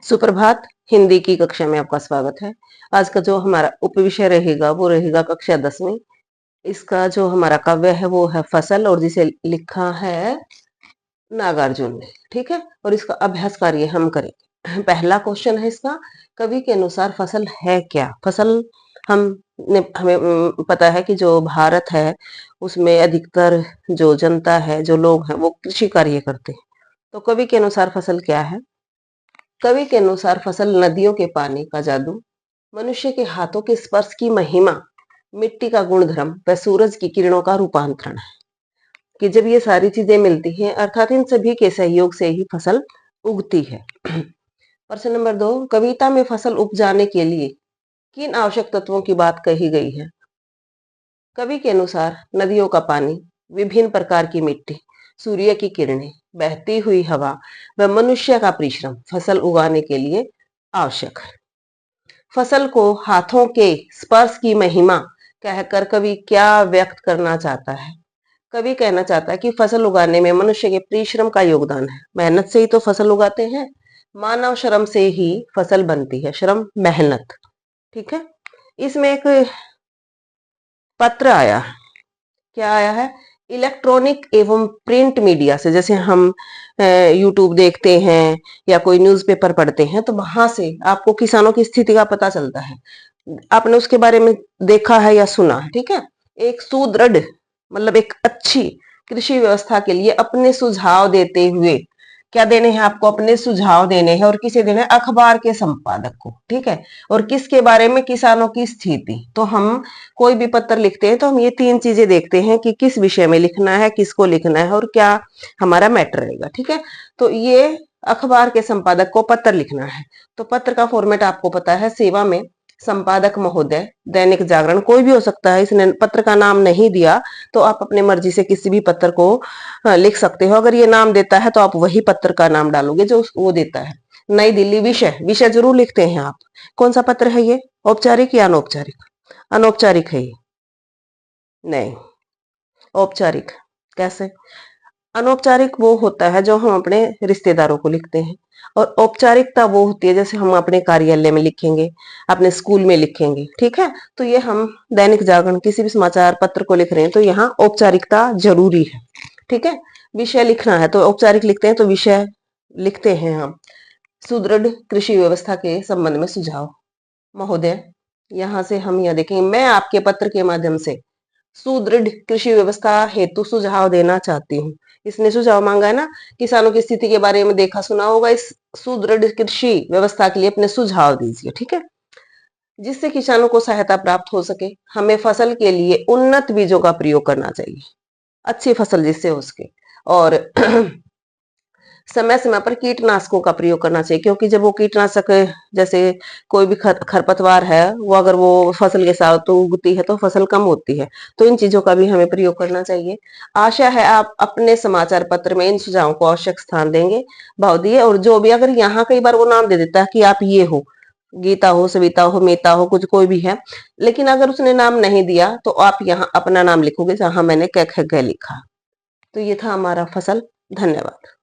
सुप्रभात। हिंदी की कक्षा में आपका स्वागत है। आज का जो हमारा उपविषय रहेगा वो रहेगा कक्षा 10वीं। इसका जो हमारा काव्य है वो है फसल, और जिसे लिखा है नागार्जुन ने। ठीक है, और इसका अभ्यास कार्य हम करेंगे। पहला क्वेश्चन है इसका, कवि के अनुसार फसल है क्या? फसल हमें पता है कि जो भारत है उसमें अधिकतर जो जनता है, जो लोग हैं, वो कृषि कार्य करते हैं। तो कवि के अनुसार फसल क्या है? कवि के अनुसार फसल नदियों के पानी का जादू, मनुष्य के हाथों के स्पर्श की महिमा, मिट्टी का गुणधर्म व सूरज की किरणों का रूपांतरण है। कि जब ये सारी चीजें मिलती हैं, अर्थात इन सभी के सहयोग से ही फसल उगती है। प्रश्न नंबर 2, कविता में फसल उपजाने के लिए किन आवश्यक तत्वों की बात कही गई है? कवि के अनुसार नदियों का पानी, विभिन्न प्रकार की मिट्टी, सूर्य की किरणें, बहती हुई हवा व मनुष्य का परिश्रम फसल उगाने के लिए आवश्यक है। फसल को हाथों के स्पर्श की महिमा कहकर कवि क्या व्यक्त करना चाहता है? कवि कहना चाहता है कि फसल उगाने में मनुष्य के परिश्रम का योगदान है। मेहनत से ही तो फसल उगाते हैं। मानव श्रम से ही फसल बनती है, श्रम मेहनत। ठीक है, इसमें एक पत्र आया है। क्या आया है? इलेक्ट्रॉनिक एवं प्रिंट मीडिया से, जैसे हम यूट्यूब देखते हैं या कोई न्यूज़पेपर पढ़ते हैं, तो वहां से आपको किसानों की स्थिति का पता चलता है। आपने उसके बारे में देखा है या सुना है? ठीक है, एक सुदृढ़ मतलब एक अच्छी कृषि व्यवस्था के लिए अपने सुझाव देते हुए, क्या देने हैं आपको? अपने सुझाव देने हैं। और किसे देने हैं? अखबार के संपादक को। ठीक है, और किसके बारे में? किसानों की स्थिति। तो हम कोई भी पत्र लिखते हैं तो हम ये 3 चीजें देखते हैं कि किस विषय में लिखना है, किसको लिखना है, और क्या हमारा मैटर रहेगा। ठीक है, तो ये अखबार के संपादक को पत्र लिखना है। तो पत्र का फॉर्मेट आपको पता है, सेवा में संपादक महोदय, दैनिक जागरण, कोई भी हो सकता है। इसने पत्र का नाम नहीं दिया तो आप अपने मर्जी से किसी भी पत्र को लिख सकते हो। अगर ये नाम देता है तो आप वही पत्र का नाम डालोगे जो वो देता है। नई दिल्ली, विषय, विषय जरूर लिखते हैं आप। कौन सा पत्र है ये? औपचारिक या अनौपचारिक? अनौपचारिक है ये। नहीं, औपचारिक। कैसे? अनौपचारिक वो होता है जो हम अपने रिश्तेदारों को लिखते हैं, और औपचारिकता वो होती है जैसे हम अपने कार्यालय में लिखेंगे, अपने स्कूल में लिखेंगे। ठीक है, तो ये हम दैनिक जागरण, किसी भी समाचार पत्र को लिख रहे हैं तो यहाँ औपचारिकता जरूरी है। ठीक है, विषय लिखना है तो औपचारिक लिखते हैं, तो विषय लिखते हैं हम। सुदृढ़ कृषि व्यवस्था के संबंध में सुझाव महोदय, यहाँ से हम यह देखेंगे, मैं आपके पत्र के माध्यम से सुदृढ़ कृषि व्यवस्था हेतु सुझाव देना चाहती हूँ। इसने सुझाव मांगा है ना, किसानों की स्थिति के बारे में देखा सुना होगा। इस सुदृढ़ कृषि व्यवस्था के लिए अपने सुझाव दीजिए। ठीक है, जिससे किसानों को सहायता प्राप्त हो सके। हमें फसल के लिए उन्नत बीजों का प्रयोग करना चाहिए, अच्छी फसल जिससे हो सके। और समय समय पर कीटनाशकों का प्रयोग करना चाहिए, क्योंकि जब वो कीटनाशक, जैसे कोई भी खरपतवार है, वो अगर वो फसल के साथ तो उगती है तो फसल कम होती है। तो इन चीजों का भी हमें प्रयोग करना चाहिए। आशा है आप अपने समाचार पत्र में इन सुझावों को आवश्यक स्थान देंगे। भाव दिए। और जो भी, अगर यहाँ कई बार वो नाम दे देता है कि आप ये हो, गीता हो, सविता हो, मीता हो, कुछ कोई भी है, लेकिन अगर उसने नाम नहीं दिया तो आप यहाँ अपना नाम लिखोगे, जहां मैंने क ख ग लिखा। तो ये था हमारा फसल। धन्यवाद।